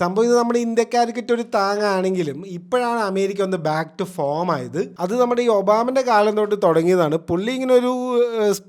സംഭവം ഇത് നമ്മുടെ ഇന്ത്യക്കാർക്കിട്ട് ഒരു താങ്ങാണെങ്കിലും ഇപ്പോഴാണ് അമേരിക്ക ഒന്ന് ബാക്ക് ടു ഫോം ആയത്. അത് നമ്മുടെ ഈ ഒബാമന്റെ കാലം തൊട്ട് തുടങ്ങിയതാണ്. പുള്ളി ഇങ്ങനെ ഒരു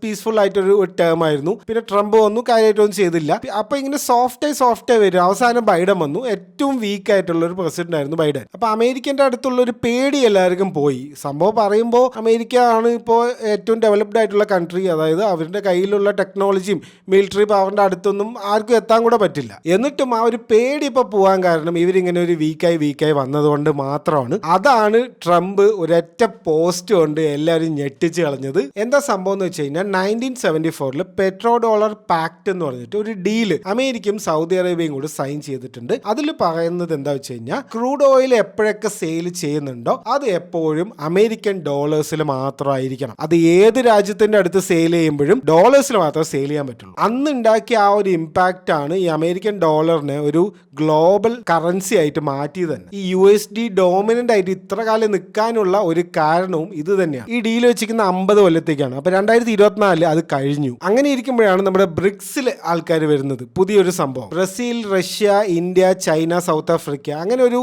പീസ്ഫുൾ ആയിട്ടൊരു ടേം ആയിരുന്നു. പിന്നെ ട്രംപ് വന്നു, കാര്യമായിട്ടൊന്നും ചെയ്തില്ല. അപ്പൊ ഇങ്ങനെ സോഫ്റ്റ് വരും. അവസാനം ബൈഡൻ വന്നു. ഏറ്റവും വീക്ക് ആയിട്ടുള്ള ഒരു പ്രസിഡന്റ് ആയിരുന്നു ബൈഡൻ. അപ്പൊ അമേരിക്കന്റെ അടുത്തുള്ള ഒരു പേടി എല്ലാവർക്കും പോയി. സംഭവം പറയുമ്പോൾ അമേരിക്ക ആണ് ഇപ്പോൾ ഏറ്റവും ഡെവലപ്ഡ് ആയിട്ടുള്ള കൺട്രി. അതായത് അവരുടെ കയ്യിലുള്ള ടെക്നോളജിയും മിലിറ്ററി പവറിന്റെ അടുത്തൊന്നും ആർക്കും എത്താൻ കൂടെ പറ്റില്ല. എന്നിട്ടും ആ ഒരു പേടി ഇപ്പൊ പോകാൻ കാരണം ഇവരിങ്ങനെ ഒരു വീക്കായി വന്നതുകൊണ്ട് മാത്രമാണ്. അതാണ് ട്രംപ് ഒരൊറ്റ പോസ്റ്റ് കൊണ്ട് എല്ലാവരും ഞെട്ടിച്ച് കളഞ്ഞത്. എന്താ സംഭവം എന്ന് വെച്ച് കഴിഞ്ഞാൽ 1974 പെട്രോ ഡോളർ പാക്ട് എന്ന് പറഞ്ഞിട്ട് ഒരു ഡീല് അമേരിക്കയും സൗദി അറേബ്യയും കൂടി സൈൻ ചെയ്തിട്ടുണ്ട്. അതിൽ പറയുന്നത് എന്താ വെച്ച് കഴിഞ്ഞാൽ ക്രൂഡ് ഓയിൽ എപ്പോഴൊക്കെ സെയിൽ ചെയ്യുന്നുണ്ടോ അത് എപ്പോഴും അമേരിക്കൻ ഡോളേഴ്സിൽ മാത്രമായിരിക്കണം. അത് ഏത് രാജ്യത്തിന്റെ അടുത്ത് സെയിൽ ചെയ്യുമ്പോഴും ഡോളേഴ്സിൽ മാത്രമേ സെയിൽ ചെയ്യാൻ പറ്റുള്ളൂ. അന്ന് ഉണ്ടാക്കിയ ആ ഒരു ഇമ്പാക്റ്റ് ആണ് ഈ അമേരിക്കൻ ഡോളറിനെ ഒരു ഗ്ലോബൽ കറൻസി ആയിട്ട് മാറ്റിയത് തന്നെ. ഈ USD ഡോമിനന്റ് ആയിട്ട് ഇത്ര കാലം നിൽക്കാനുള്ള ഒരു കാരണവും ഇത് തന്നെയാണ്. ഈ ഡീൽ വെച്ചിരിക്കുന്ന 50 കൊല്ലത്തേക്കാണ്. അപ്പൊ 2024 അത് കഴിഞ്ഞു. അങ്ങനെ ഇരിക്കുമ്പോഴാണ് നമ്മുടെ ബ്രിക്സിലെ ആൾക്കാർ വരുന്നത്. പുതിയൊരു സംഭവം. Brazil, Russia, India, China, south Africa, അങ്ങനെ ഒരു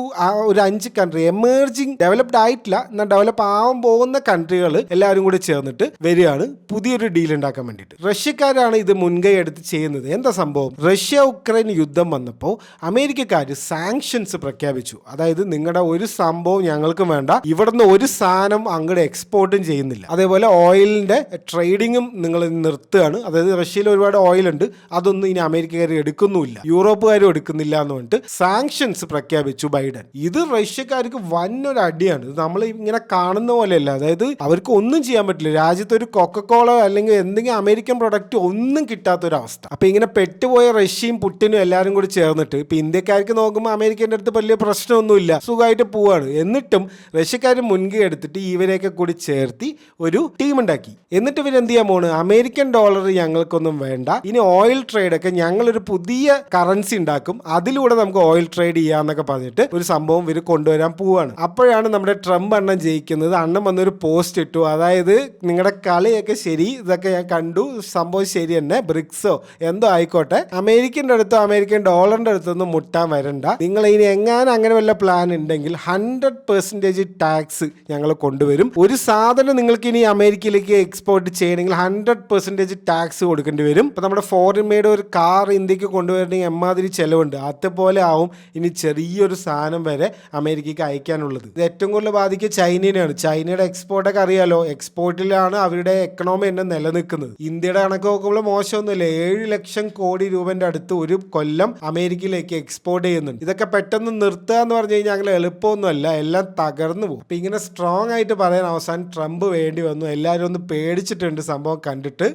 5 കൺട്രി, എമേർജിങ്, ഡെവലപ്ഡ് ആയിട്ടില്ല എന്നാൽ ഡെവലപ്പ് ആവാൻ പോകുന്ന കൺട്രികൾ എല്ലാവരും കൂടി ചേർന്നിട്ട് വരികയാണ് പുതിയൊരു ഡീൽ ഉണ്ടാക്കാൻ വേണ്ടിയിട്ട്. റഷ്യക്കാരാണ് ഇത് മുൻകൈ എടുത്ത് ചെയ്യുന്നത്. എന്താ സംഭവം? റഷ്യ ഉക്രൈൻ യുദ്ധം വന്നപ്പോൾ അമേരിക്കക്കാർ സാങ്ഷൻസ് പ്രഖ്യാപിച്ചു. അതായത് നിങ്ങളുടെ ഒരു സംഭവം ഞങ്ങൾക്ക് വേണ്ട, ഇവിടുന്ന് ഒരു സാധനം അങ്ങോട്ട് എക്സ്പോർട്ടും ചെയ്യുന്നില്ല. അതേപോലെ ഓയിലിന്റെ ട്രേഡിങ്ങും നിങ്ങൾ നിർത്തുകയാണ്. അതായത് റഷ്യയിൽ ഒരുപാട് ഓയിൽ ഉണ്ട്, അതൊന്നും ഇനി അമേരിക്കക്കാർ എടുക്കുന്നുമില്ല, യൂറോപ്പുകാരും എടുക്കുന്നില്ല എന്ന് പറഞ്ഞിട്ട് സാങ്ഷൻസ് പ്രഖ്യാപിച്ചു ബൈഡൻ. ഇത് റഷ്യക്കാർക്ക് വന്നൊരു അടിയാണ്. ഇത് നമ്മൾ ഇങ്ങനെ കാണുന്ന പോലെയല്ല. അതായത് അവർക്ക് ഒന്നും ചെയ്യാൻ പറ്റില്ല. രാജ്യത്ത് ഒരു കൊക്കക്കോള അല്ലെങ്കിൽ എന്തെങ്കിലും അമേരിക്കൻ പ്രൊഡക്റ്റ് ഒന്നും കിട്ടാത്തൊരവസ്ഥ. അപ്പൊ ഇങ്ങനെ പെട്ടുപോയ റഷ്യയും പുട്ടിനും എല്ലാവരും കൂടി ചേർന്നിട്ട് ഇപ്പൊ ഇന്ത്യക്കാർക്ക് നോക്കുമ്പോൾ അമേരിക്കൻ്റെ അടുത്ത് വലിയ പ്രശ്നമൊന്നുമില്ല, സുഖമായിട്ട് പോവാണ്. എന്നിട്ടും റഷ്യക്കാർ മുൻകൈ എടുത്തിട്ട് ഇവരെയൊക്കെ കൂടി ചേർത്തി ഒരു ടീം ഉണ്ടാക്കി. എന്നിട്ട് ഇവർ എന്ത് ചെയ്യാൻ പോണ്? അമേരിക്കൻ ഡോളർ ഞങ്ങൾക്കൊന്നും വേണ്ട, ഇനി ഓയിൽ ട്രേഡ് ഒക്കെ ഞങ്ങളൊരു പുതിയ കറൻസി ഉണ്ടാക്കും, അതിലൂടെ നമുക്ക് ഓയിൽ ട്രേഡ് ചെയ്യാന്നൊക്കെ പറഞ്ഞിട്ട് ഒരു സംഭവം ഇവർ കൊണ്ടുവരാൻ പോവാണ്. അപ്പോഴാണ് നമ്മുടെ ട്രംപ് അണ്ണൻ ജയിക്കുന്നത്. അണ്ണൻ വന്നൊരു പോസ്റ്റ് ഇട്ടു. അതായത് നിങ്ങളുടെ കളിയൊക്കെ ശരി, ഇതൊക്കെ ഞാൻ കണ്ടു, സംഭവം ശരി തന്നെ, ബ്രിക്സോ എന്തോ ആയിക്കോട്ടെ, അമേരിക്കൻ്റെ അടുത്തോ അമേരിക്കൻ ഡോളറിന്റെ അടുത്തൊന്നും മുട്ടാൻ വരണ്ട. നിങ്ങൾ ഇനി എങ്ങാനും അങ്ങനെ വല്ല പ്ലാൻ ഉണ്ടെങ്കിൽ 100% ടാക്സ് ഞങ്ങൾ കൊണ്ടുവരും. ഒരു സാധനം നിങ്ങൾക്ക് ഇനി അമേരിക്കയിലേക്ക് എക്സ്പോർട്ട് ചെയ്യണമെങ്കിൽ 100% ടാക്സ് കൊടുക്കേണ്ടി വരും. ഇപ്പൊ നമ്മുടെ ഫോറിൻ മെയ്ഡ് ഒരു കാർ ഇന്ത്യക്ക് കൊണ്ടുവരണമെങ്കിൽ എമ്മാതിരി ചെലവുണ്ട്. അതുപോലെ ആവും ഇനി ചെറിയൊരു സാധനം വരെ അമേരിക്കയ്ക്ക് അയക്കാനുള്ളത്. ഇത് ഏറ്റവും കൂടുതൽ ബാധിക്കുക ചൈനയാണ്. ചൈനയുടെ എക്സ്പോർട്ടൊക്കെ അറിയാലോ, എക്സ്പോർട്ടിലാണ് അവരുടെ എക്കണോമി തന്നെ നിലനിൽക്കുന്നത്. ഇന്ത്യയുടെ കണക്ക് നോക്കുമ്പോൾ മോശമൊന്നുമില്ല. 7 ലക്ഷം കോടി രൂപന്റെ അടുത്ത് ഒരു കൊല്ലം അമേരിക്കയിലേക്ക് എക്സ്പോർട്ട് ചെയ്യുന്നുണ്ട്. ഇതൊക്കെ പെട്ടെന്ന് നിർത്തുക എന്ന് പറഞ്ഞു കഴിഞ്ഞാൽ അങ്ങനെ എളുപ്പമൊന്നുമല്ല, എല്ലാം തകർന്നു പോകും. അപ്പൊ ഇങ്ങനെ സ്ട്രോങ് ആയിട്ട് പറയാൻ അവസാനം ട്രംപ് വേണ്ടി വന്നു. എല്ലാവരും ഒന്ന് പേടിച്ചിട്ടുണ്ട് സംഭവം കണ്ടിട്ട്.